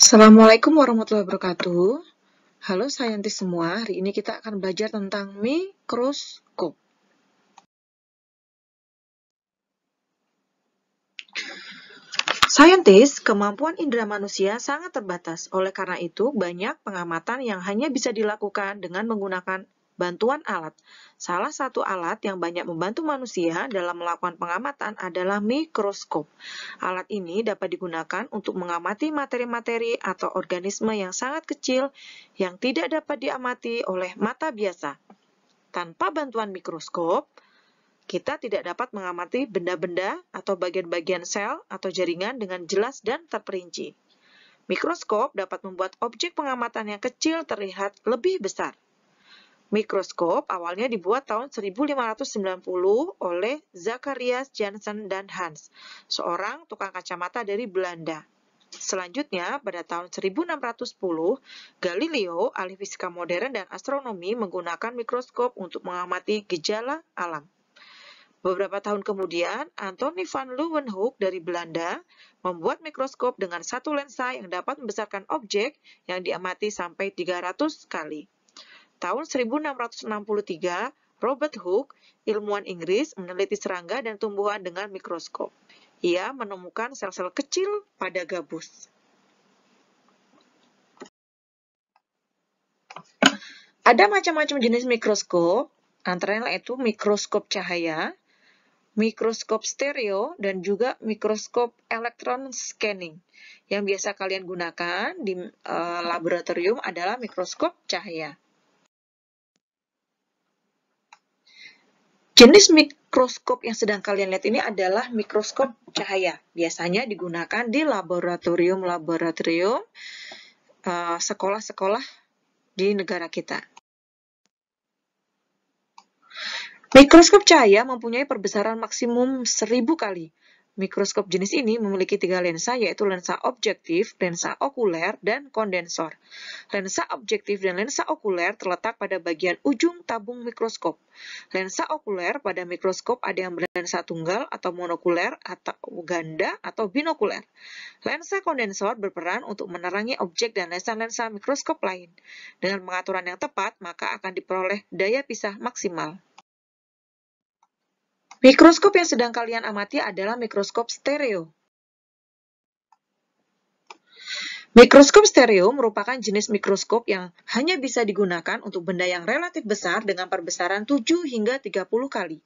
Assalamualaikum warahmatullahi wabarakatuh. Halo saintis semua, hari ini kita akan belajar tentang mikroskop. Saintis, kemampuan indera manusia sangat terbatas. Oleh karena itu, banyak pengamatan yang hanya bisa dilakukan dengan menggunakan bantuan alat. Salah satu alat yang banyak membantu manusia dalam melakukan pengamatan adalah mikroskop. Alat ini dapat digunakan untuk mengamati materi-materi atau organisme yang sangat kecil yang tidak dapat diamati oleh mata biasa. Tanpa bantuan mikroskop, kita tidak dapat mengamati benda-benda atau bagian-bagian sel atau jaringan dengan jelas dan terperinci. Mikroskop dapat membuat objek pengamatan yang kecil terlihat lebih besar. Mikroskop awalnya dibuat tahun 1590 oleh Zacharias Janssen dan Hans, seorang tukang kacamata dari Belanda. Selanjutnya, pada tahun 1610, Galileo, ahli fisika modern dan astronomi, menggunakan mikroskop untuk mengamati gejala alam. Beberapa tahun kemudian, Anthony van Leeuwenhoek dari Belanda membuat mikroskop dengan satu lensa yang dapat membesarkan objek yang diamati sampai 300 kali. Tahun 1663, Robert Hooke, ilmuwan Inggris, meneliti serangga dan tumbuhan dengan mikroskop. Ia menemukan sel-sel kecil pada gabus. Ada macam-macam jenis mikroskop, antara lain itu mikroskop cahaya, mikroskop stereo, dan juga mikroskop elektron scanning. Yang biasa kalian gunakan di laboratorium adalah mikroskop cahaya. Jenis mikroskop yang sedang kalian lihat ini adalah mikroskop cahaya. Biasanya digunakan di laboratorium sekolah-sekolah di negara kita. Mikroskop cahaya mempunyai perbesaran maksimum 1000 kali. Mikroskop jenis ini memiliki 3 lensa, yaitu lensa objektif, lensa okuler, dan kondensor. Lensa objektif dan lensa okuler terletak pada bagian ujung tabung mikroskop. Lensa okuler pada mikroskop ada yang berlensa tunggal atau monokuler, atau ganda, atau binokuler. Lensa kondensor berperan untuk menerangi objek dan lensa-lensa mikroskop lain. Dengan pengaturan yang tepat, maka akan diperoleh daya pisah maksimal. Mikroskop yang sedang kalian amati adalah mikroskop stereo. Mikroskop stereo merupakan jenis mikroskop yang hanya bisa digunakan untuk benda yang relatif besar dengan perbesaran 7 hingga 30 kali.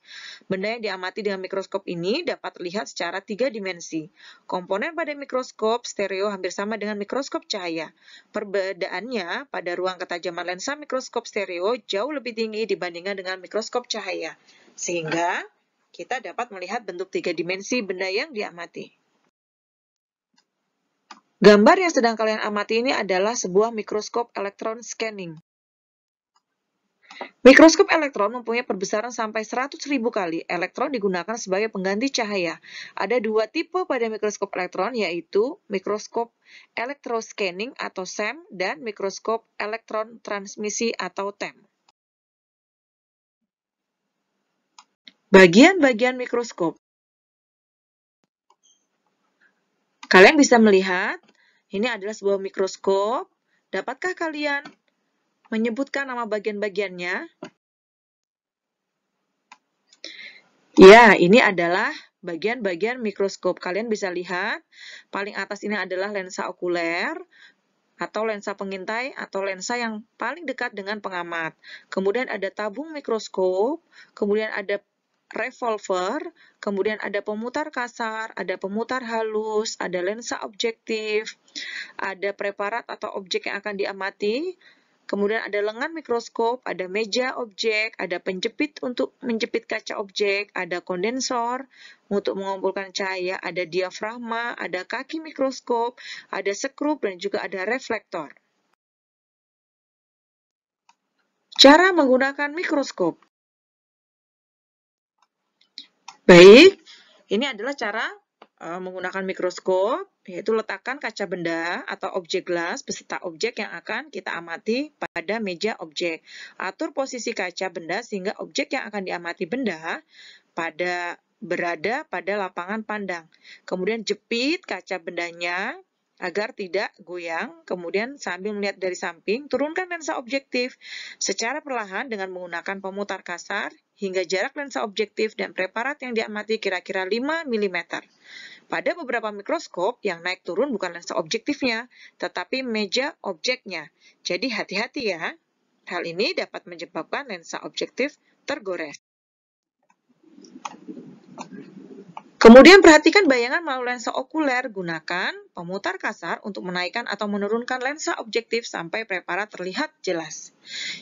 Benda yang diamati dengan mikroskop ini dapat terlihat secara 3 dimensi. Komponen pada mikroskop stereo hampir sama dengan mikroskop cahaya. Perbedaannya pada ruang ketajaman lensa mikroskop stereo jauh lebih tinggi dibandingkan dengan mikroskop cahaya, sehingga kita dapat melihat bentuk 3 dimensi benda yang diamati. Gambar yang sedang kalian amati ini adalah sebuah mikroskop elektron scanning. Mikroskop elektron mempunyai perbesaran sampai 100.000 kali. Elektron digunakan sebagai pengganti cahaya. Ada 2 tipe pada mikroskop elektron, yaitu mikroskop elektroscanning atau SEM dan mikroskop elektron transmisi atau TEM. Bagian-bagian mikroskop. Kalian bisa melihat, ini adalah sebuah mikroskop. Dapatkah kalian menyebutkan nama bagian-bagiannya? Ya, ini adalah bagian-bagian mikroskop. Kalian bisa lihat, paling atas ini adalah lensa okuler, atau lensa pengintai, atau lensa yang paling dekat dengan pengamat. Kemudian ada tabung mikroskop, kemudian ada revolver, kemudian ada pemutar kasar, ada pemutar halus, ada lensa objektif, ada preparat atau objek yang akan diamati, kemudian ada lengan mikroskop, ada meja objek, ada penjepit untuk menjepit kaca objek, ada kondensor untuk mengumpulkan cahaya, ada diafragma, ada kaki mikroskop, ada sekrup, dan juga ada reflektor. Cara menggunakan mikroskop. Baik, ini adalah cara menggunakan mikroskop, yaitu letakkan kaca benda atau objek gelas beserta objek yang akan kita amati pada meja objek. Atur posisi kaca benda sehingga objek yang akan diamati benda berada pada lapangan pandang. Kemudian jepit kaca bendanya Agar tidak goyang, kemudian sambil melihat dari samping, turunkan lensa objektif secara perlahan dengan menggunakan pemutar kasar hingga jarak lensa objektif dan preparat yang diamati kira-kira 5 mm. Pada beberapa mikroskop, yang naik turun bukan lensa objektifnya, tetapi meja objeknya. Jadi hati-hati ya. Hal ini dapat menyebabkan lensa objektif tergores. Kemudian perhatikan bayangan melalui lensa okuler. Gunakan pemutar kasar untuk menaikkan atau menurunkan lensa objektif sampai preparat terlihat jelas.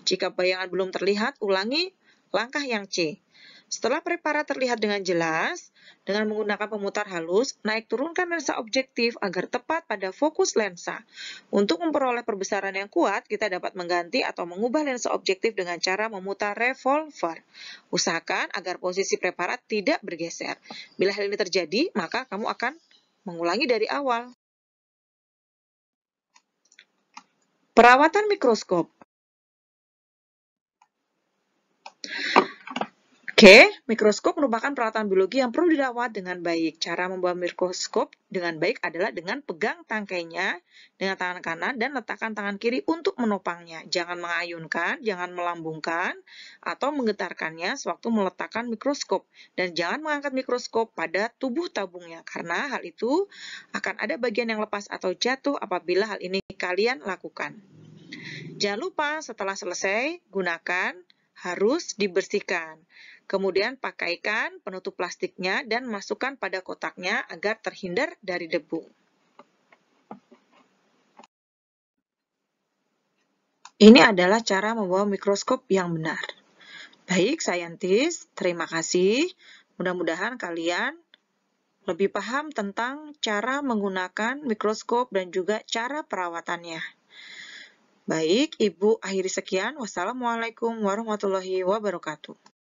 Jika bayangan belum terlihat, ulangi langkah yang C. Setelah preparat terlihat dengan jelas, dengan menggunakan pemutar halus, naik turunkan lensa objektif agar tepat pada fokus lensa. Untuk memperoleh perbesaran yang kuat, kita dapat mengganti atau mengubah lensa objektif dengan cara memutar revolver. Usahakan agar posisi preparat tidak bergeser. Bila hal ini terjadi, maka kamu akan mengulangi dari awal. Perawatan mikroskop. Oke, mikroskop merupakan peralatan biologi yang perlu dirawat dengan baik. Cara membawa mikroskop dengan baik adalah dengan pegang tangkainya dengan tangan kanan dan letakkan tangan kiri untuk menopangnya. Jangan mengayunkan, jangan melambungkan, atau menggetarkannya sewaktu meletakkan mikroskop. Dan jangan mengangkat mikroskop pada tubuh tabungnya, karena hal itu akan ada bagian yang lepas atau jatuh apabila hal ini kalian lakukan. Jangan lupa setelah selesai, gunakan harus dibersihkan. Kemudian pakaikan penutup plastiknya dan masukkan pada kotaknya agar terhindar dari debu. Ini adalah cara membawa mikroskop yang benar. Baik, saintis, terima kasih. Mudah-mudahan kalian lebih paham tentang cara menggunakan mikroskop dan juga cara perawatannya. Baik, Ibu akhiri sekian. Wassalamualaikum warahmatullahi wabarakatuh.